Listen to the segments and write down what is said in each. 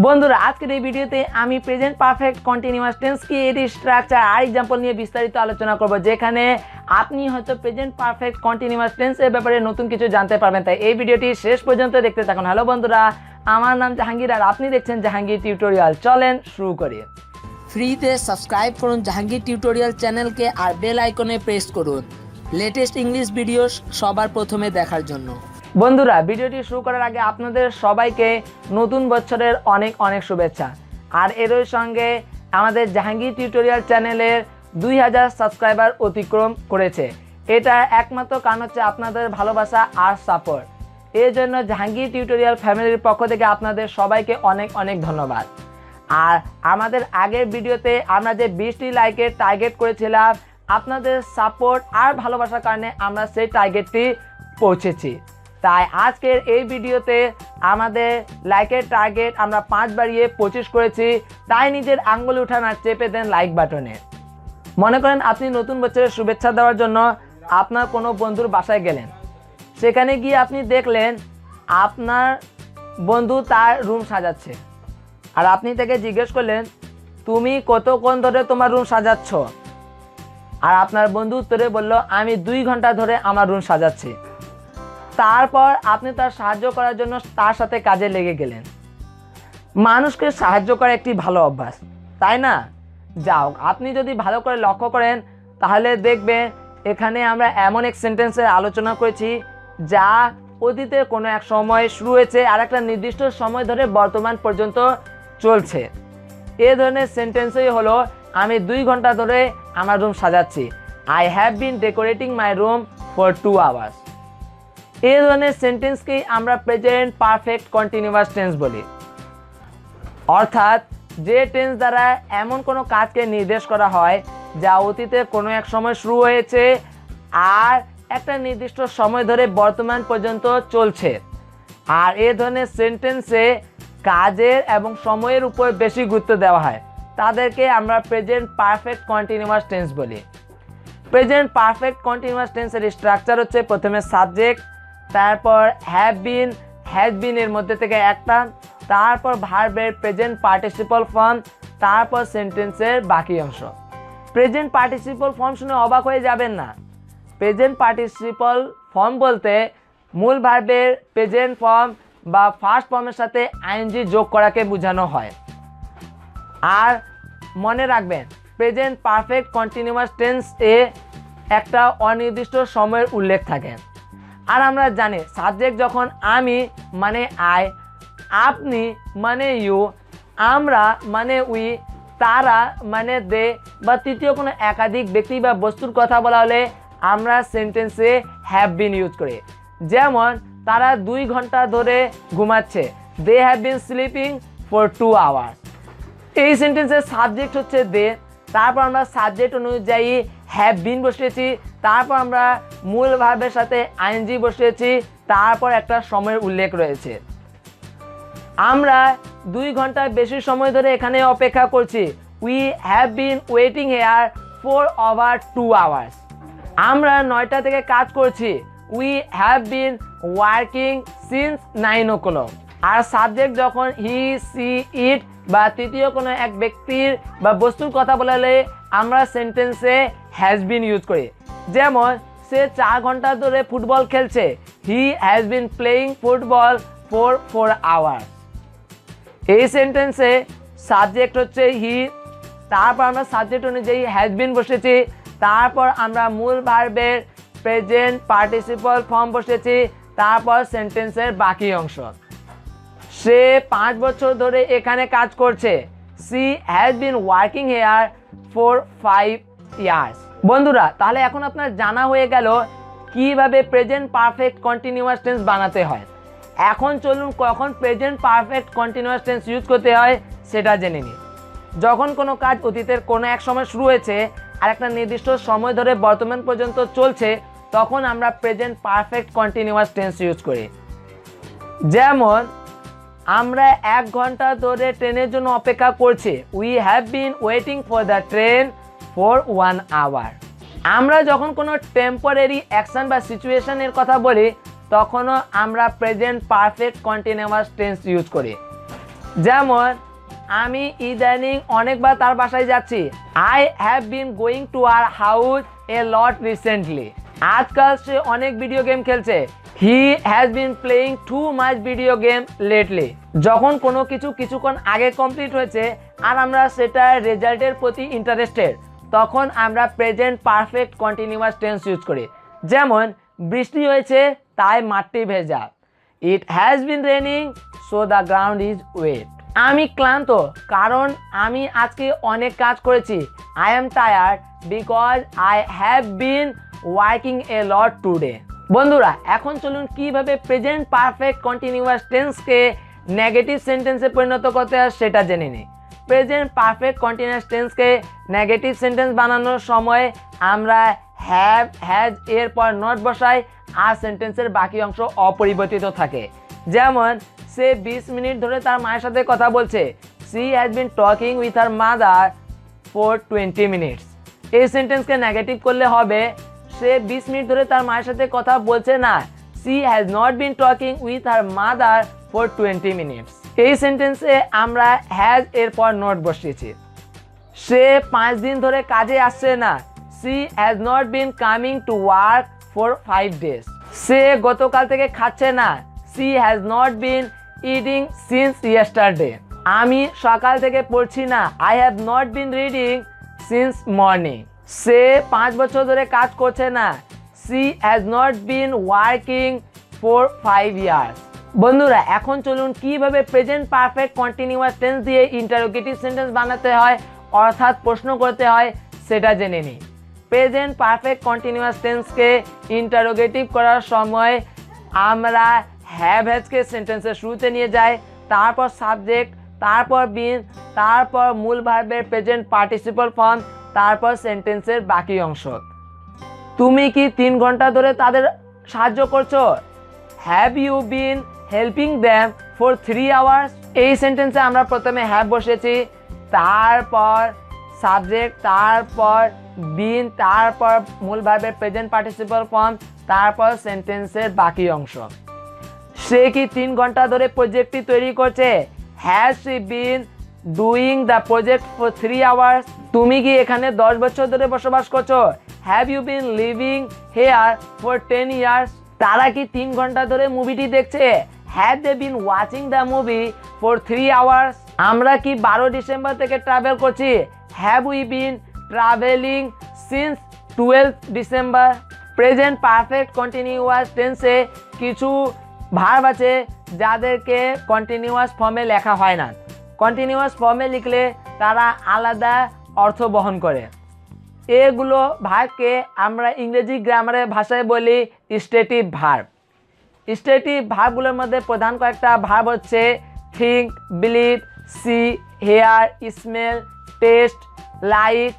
বন্ধুরা আজকের এই ভিডিওতে আমি প্রেজেন্ট পারফেক্ট কন্টিনিউয়াস টেন্স কি এর স্ট্রাকচার আর एग्जांपल নিয়ে বিস্তারিত আলোচনা করব, যেখানে আপনি হয়তো প্রেজেন্ট পারফেক্ট কন্টিনিউয়াস টেন্স এর ব্যাপারে নতুন কিছু জানতে পারবেন। তাই এই ভিডিওটি শেষ পর্যন্ত দেখতে থাকুন। হ্যালো বন্ধুরা, আমার নাম জাহাঙ্গীর আর আপনি দেখছেন জাহাঙ্গীর টিউটোরিয়াল। চলেন শুরু করি। ফ্রিতে সাবস্ক্রাইব করুন জাহাঙ্গীর টিউটোরিয়াল চ্যানেলকে আর বেল আইকনে প্রেস করুন লেটেস্ট ইংলিশ ভিডিও সবার প্রথমে দেখার জন্য। বন্ধুরা ভিডিওটি শুরু করার আগে আপনাদের সবাইকে নতুন বছরের অনেক অনেক শুভেচ্ছা। আর এরই সঙ্গে আমাদের জাহাঙ্গীর টিউটোরিয়াল চ্যানেলের 2000 সাবস্ক্রাইবার অতিক্রম করেছে। এটা একমাত্র কারণ হচ্ছে আপনাদের ভালোবাসা আর সাপোর্ট। এর জন্য জাহাঙ্গীর টিউটোরিয়াল ফ্যামিলির পক্ষ থেকে আপনাদের সবাইকে অনেক অনেক ধন্যবাদ। আর আমাদের আগের ভিডিওতে আমরা যে 20টি লাইকের টার্গেট করেছিলাম, আপনাদের সাপোর্ট আর ভালোবাসার কারণে আমরা সেই টার্গেটটি পৌঁছেছি। তাই আজকের এই ভিডিওতে আমাদের লাইকের টার্গেট আমরা 5 বাড়িয়ে 25 করেছি। তাই নিজের আঙ্গুল উঠান আর চেপে দেন লাইক বাটনে। মনে করেন আপনি নতুন বছরের শুভেচ্ছা দেওয়ার জন্য আপনার কোনো বন্ধুর বাসায় গেলেন। সেখানে গিয়ে আপনি দেখলেন আপনার বন্ধু তার রুম সাজাচ্ছে, আর আপনি তাকে জিজ্ঞেস করলেন তুমি কতক্ষণ ধরে তোমার রুম সাজাচ্ছ? আর আপনার বন্ধু উত্তরে বলল আমি 2 ঘন্টা ধরে আমার রুম সাজাচ্ছি। তারপর আপনি তার সাহায্য করার জন্য তার সাথে কাজে লেগে গেলেন। মানুষকে সাহায্য করা একটি ভালো অভ্যাস, তাই না? যাও, আপনি যদি ভালো করে লক্ষ্য করেন তাহলে দেখবেন এখানে আমরা এমন এক সেন্টেন্সের আলোচনা করেছি যা অতীতের কোনো এক সময় শুরু হয়েছে আর একটা নির্দিষ্ট সময় ধরে বর্তমান পর্যন্ত চলছে। এ ধরনের সেন্টেন্সই হলো আমি 2 ঘন্টা ধরে আমার রুম সাজাচ্ছি। I have been decorating my room for 2 hours. এই ধরনের সেন্টেন্সকেই আমরা প্রেজেন্ট পারফেক্ট কন্টিনিউয়াস টেন্স বলি। অর্থাৎ যে টেন্স দ্বারা এমন কোনো কাজকে নির্দেশ করা হয় যা অতীতে কোনো এক সময় শুরু হয়েছে আর একটা নির্দিষ্ট সময় ধরে বর্তমান পর্যন্ত চলছে। আর এই ধরনের সেন্টেন্সে কাজের এবং সময়ের উপর বেশি গুরুত্ব দেওয়া হয়, তাদেরকে আমরা প্রেজেন্ট পারফেক্ট কন্টিনিউয়াস টেন্স বলি। প্রেজেন্ট পারফেক্ট কন্টিনিউয়াস টেন্সের স্ট্রাকচার হচ্ছে প্রথমে সাবজেক্ট, তারপর হ্যাভ বিন, হ্যাজ বিন এর মধ্যে থেকে একটা, তারপর ভার্বের প্রেজেন্ট পার্টিসিপল ফর্ম, তারপর সেন্টেন্সের বাকি অংশ। প্রেজেন্ট পার্টিসিপল ফর্ম শুনে অবাক হয়ে যাবেন না। প্রেজেন্ট পার্টিসিপল ফর্ম বলতে মূল ভার্বের প্রেজেন্ট ফর্ম বা ফার্স্ট ফর্মের সাথে আইএনজি যোগ করাকে বোঝানো হয়। আর মনে রাখবেন প্রেজেন্ট পারফেক্ট কন্টিনিউয়াস টেন্স এ একটা অনির্দিষ্ট সময়ের উল্লেখ থাকে। আর আমরা জানি সাবজেক্ট যখন আমি মানে আই, আপনি মানে ইউ, আমরা মানে উই, তারা মানে দে বা তৃতীয় কোনো একাধিক ব্যক্তি বা বস্তুর কথা বলা হলে আমরা সেন্টেন্সে হ্যাভ বিন ইউজ করি। যেমন তারা 2 ঘন্টা ধরে ঘুমাচ্ছে, they have been sleeping for 2 hours. এই সেন্টেন্সের সাবজেক্ট হচ্ছে দে, তারপর আমরা সাবজেক্ট অনুযায়ী হ্যাভ বিন বসিয়েছি, তারপর আমরা মূল ভার্বের সাথে আইএনজি বসিয়েছি, তারপর একটা সময়ের উল্লেখ রয়েছে। আমরা 2 ঘন্টার বেশি সময় ধরে এখানে অপেক্ষা করছি, we have been waiting here for over 2 hours. আমরা 9টা থেকে কাজ করছি, we have been working since 9 o'clock। আর সাবজেক্ট যখন হি, সি, ইট বা তৃতীয় কোনো এক ব্যক্তির বা বস্তুর কথা বলালে আমরা সেন্টেন্সে হ্যাজ বিন ইউজ করি। যেমন সে 4 ঘন্টা ধরে ফুটবল খেলছে, হি has been playing football for 4 hours. এই সেন্টেন্সে সাবজেক্ট হচ্ছে হি, তারপর আমরা সাবজেক্ট অনুযায়ী হ্যাজ বিন বসেছি, তারপর আমরা মূল ভার্বের প্রেজেন্ট পার্টিসিপল ফর্ম বসেছি, তারপর সেন্টেন্সের বাকি অংশ। সে 5 বছর ধরে এখানে কাজ করছে, she has been working here for 5 years. বন্ধুরা তাহলে এখন আপনার জানা হয়ে গেল কিভাবে প্রেজেন্ট পারফেক্ট কন্টিনিউয়াস টেন্স বানাতে হয়। এখন চলুন কখন present perfect continuous tense use করতে হয় সেটা জেনে নিই। যখন কোনো কাজ অতীতের কোনো এক সময় শুরু হয়েছে আর একটা নির্দিষ্ট সময় ধরে বর্তমান পর্যন্ত চলছে, তখন আমরা present perfect continuous tense use করি। যেমন আমরা 1 ঘন্টা ধরে ট্রেনের জন্য অপেক্ষা করছি, we have been waiting for the train for 1 hour. আমরা যখন কোনো টেম্পোরারি অ্যাকশন বা সিচুয়েশনের কথা বলি তখনও আমরা present perfect continuous tense use করি। যেমন আমি ইদানিং অনেকবার তার বাসায় যাচ্ছি। I have been going to our house A lot recently. আজকাল সে অনেক ভিডিও গেম খেলছে। হি has been playing too much video game lately. যখন কোনো কিছু কিছুক্ষণ আগে কমপ্লিট হয়েছে আর আমরা সেটার রেজাল্টের প্রতি ইন্টারেস্টেড, তখন আমরা present perfect continuous tense use করি। যেমন বৃষ্টি হয়েছে তাই মাটি ভেজা। It has been raining so the ground is wet. আমি ক্লান্ত কারণ আমি আজকে অনেক কাজ করেছি। I am tired because I have been working a lot today. বন্ধুরা, এখন চলুন কিভাবে প্রেজেন্ট পারফেক্ট কন্টিনিউয়াস টেন্সকে নেগেটিভ সেন্টেন্সে পরিণত করতে হয় সেটা জেনে নিই। প্রেজেন্ট পারফেক্ট কন্টিনিউয়াস টেন্সকে নেগেটিভ সেন্টেন্স বানানোর সময় আমরা হ্যাভ হ্যাজ এর পর নট বসাই আর সেন্টেন্সের বাকি অংশ অপরিবর্তিত থাকে। যেমন সে 20 মিনিট ধরে তার মায়ের সাথে কথা বলছে। She has been talking with her mother for 20 minutes. এই সেন্টেন্সকে নেগেটিভ করলে হবে সে 20 মিনিট ধরে তার মায়ের সাথে কথা বলছে না। She has not been talking with her mother for 20 minutes. এই সেন্টেন্সে আমরা হ্যাজ এর পর নট বসিয়েছি। সে 5 দিন ধরে কাজে আসছে না। She has not been coming to work for 5 days. সে গতকাল থেকে খাচ্ছে না। She has not been eating since yesterday. আমি সকাল থেকে পড়ছি না। I have not been reading since morning. সে 5 বছর ধরে কাজ করছে না। She has not been working for 5 years. বন্ধুরা, এখন চলুন কিভাবে প্রেজেন্ট পারফেক্ট কন্টিনিউয়াস টেন্স দিয়ে ইন্টারোগেটিভ সেন্টেন্স বানাতে হয় অর্থাৎ প্রশ্ন করতে হয় সেটা জেনে নিই। প্রেজেন্ট পারফেক্ট কন্টিনিউয়াস টেন্সকে ইন্টারোগেটিভ করার সময় আমরা হ্যাভ হ্যাজকে সেন্টেন্সের শুরুতে নিয়ে যাই, তারপর সাবজেক্ট, তারপর বিন, তারপর মূল ভার্বের প্রেজেন্ট পার্টিসিপল ফর্ম, তারপর সেন্টেন্সের বাকি অংশ। তুমি কি 3 ঘন্টা ধরে তাদের সাহায্য করছো? Have you been helping them for 3 hours. এই সেন্টেন্সে আমরা প্রথমে হ্যাভ বসেছি, তারপর সাবজেক্ট, তারপর বিন, তারপর মূল ভার্বের প্রেজেন্ট পার্টিসিপল ফর্ম, তারপর সেন্টেন্সের বাকি অংশ। সে কি 3 ঘন্টা ধরে প্রজেক্টটি তৈরি করছে? Has she been doing the project for 3 hours. তুমি কি এখানে 10 বছর ধরে বসবাস করছো? Have you been living here for 10 years. তারা কি 3 ঘন্টা ধরে মুভিটি দেখছে? Have they been watching the movie for 3 hours. আমরা কি 12 ডিসেম্বর থেকে ট্রাভেল করছি? Have we been travelling since 12 December. Present perfect continuous টেন্সে কিছু ভার্ব আছে যাদেরকে কন্টিনিউয়াস ফর্মে লেখা হয় না। কন্টিনিউয়াস ফর্মে লিখলে তারা আলাদা অর্থ বহন করে। এগুলো ভার্বকে আমরা ইংরেজি গ্রামারের ভাষায় বলি স্টেটিভ ভার্ব। স্টেটিভ ভার্বগুলোর মধ্যে প্রধান কয়েকটা ভার্ব হচ্ছে think, believe, see, hear, smell, taste, like,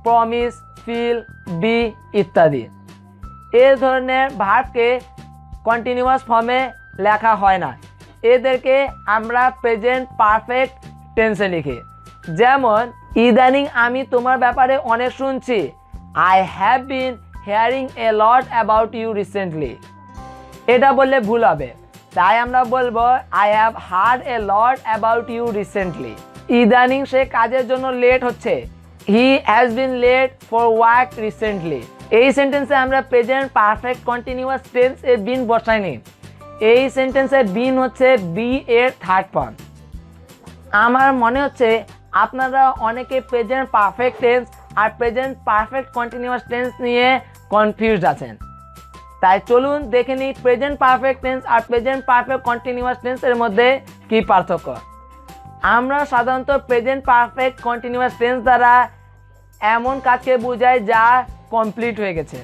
promise, feel, be ইত্যাদি। এই ধরনের ভার্বকে কন্টিনিউয়াস ফর্মে লেখা হয় না, এদেরকে আমরা প্রেজেন্ট পারফেক্ট টেন্সে লিখি। যেমন ইদানিং আমি তোমার ব্যাপারে অনেক শুনছি। I have been hearing a lot about you recently. এটা বললে ভুল হবে, তাই আমরা বলবো I have heard a lot about you recently. ইদানিং সে কাজের জন্য লেট হচ্ছে। He has been late for work recently. এই সেন্টেন্সে আমরা প্রেজেন্ট পারফেক্ট কন্টিনিউয়াস টেন্স এর বিন বসাইনি। এই সেন্টেন্সের বিন হচ্ছে বি এর থার্ড ফর্ম। আমার মনে হচ্ছে আপনারা অনেকে প্রেজেন্ট পারফেক্ট টেন্স আর প্রেজেন্ট পারফেক্ট কন্টিনিউয়াস টেন্স নিয়ে কনফিউজড আছেন। তাই চলুন দেখে নিই প্রেজেন্ট পারফেক্ট টেন্স আর প্রেজেন্ট পারফেক্ট কন্টিনিউয়াস টেন্সের মধ্যে কী পার্থক্য। আমরা সাধারণত প্রেজেন্ট পারফেক্ট কন্টিনিউয়াস টেন্স দ্বারা এমন কাজকে বোঝাই যা কমপ্লিট হয়ে গেছে,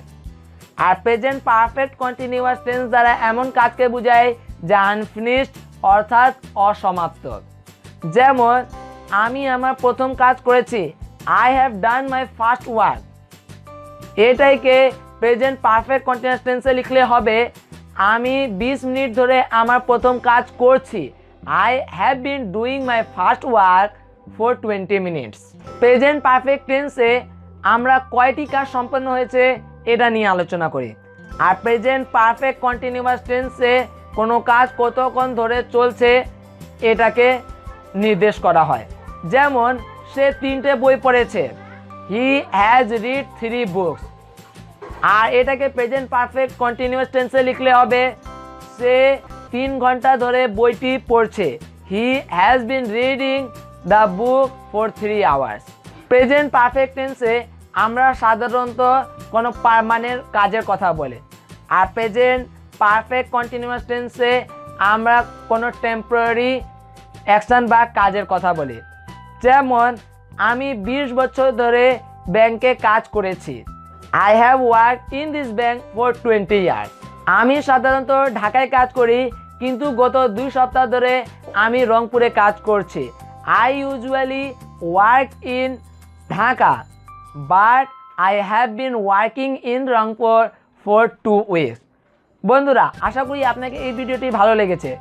আর প্রেজেন্ট পারফেক্ট কন্টিনিউয়াস টেন্স দ্বারা এমন কাজকে বোঝায় যা আনফিনিশড অর্থাৎ অসমাপ্ত। যেমন আমি আমার প্রথম কাজ করেছি। I have done my first work. এটাইকে প্রেজেন্ট পারফেক্ট কন্টিনিউয়াস টেন্সে লিখলে হবে আমি 20 মিনিট ধরে আমার প্রথম কাজ করছি। I have been doing my first work for 20 minutes. Present perfect টেন্সে আমরা কয়টি কাজ সম্পন্ন হয়েছে এটা নিয়ে আলোচনা করি, আর প্রেজেন্ট পারফেক্ট কন্টিনিউয়াস টেন্সে কোনো কাজ কতক্ষণ ধরে চলছে এটাকে নির্দেশ করা হয়। যেমন সে 3টে বই পড়েছে, হি হ্যাজ রিড 3 বুকস। আর এটাকে প্রেজেন্ট পারফেক্ট কন্টিনিউয়াস টেন্সে লিখলে হবে সে 3 ঘন্টা ধরে বইটি পড়ছে, he has been reading the book for 3 hours. Present perfect টেন্সে আমরা সাধারণত কোনো পার্মানেন্ট কাজের কথা বলি, আর প্রেজেন্ট পারফেক্ট কন্টিনিউয়াস টেন্সে আমরা কোনো টেম্পোরারি অ্যাকশন বা কাজের কথা বলি। যেমন আমি 20 বছর ধরে ব্যাংকে কাজ করেছি, I have work in this bank for 20 years. আমি সাধারণত ঢাকায় কাজ করি, কিন্তু গত 2 সপ্তাহ ধরে আমি রংপুরে কাজ করছি, I usually work in Dhaka but I have been working in Rangpur for 2 weeks. বন্ধুরা, আশা করি আপনাকে এই ভিডিওটি ভালো লেগেছে।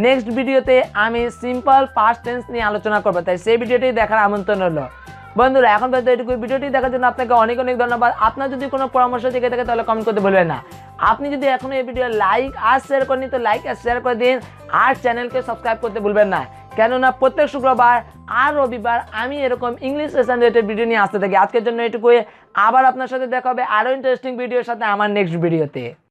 নেক্সট ভিডিওতে আমি সিম্পল পাস্ট টেন্স নিয়ে আলোচনা করবো, তাই সেই ভিডিওটি দেখার আমন্ত্রণ হলো। বন্ধুরা, এখন পর্যন্ত এটুকু ভিডিওটি দেখার জন্য আপনাকে অনেক অনেক ধন্যবাদ। আপনার যদি কোনো পরামর্শ থেকে থাকে তাহলে কমেন্ট করতে ভুলবেন না। আপনি যদি এখনো এই ভিডিও লাইক আর শেয়ার করেনি তো লাইক আর শেয়ার করে দিন, আর চ্যানেলকে সাবস্ক্রাইব করতে ভুলবেন না, কেননা প্রত্যেক শুক্রবার আর রবিবার আমি এরকম ইংলিশ সেশন রিলেটেড ভিডিও নিয়ে আসতে থাকি। আজকের জন্য এটুকুই, আবার আপনার সাথে দেখা হবে আরও ইন্টারেস্টিং ভিডিওর সাথে আমার নেক্সট ভিডিওতে।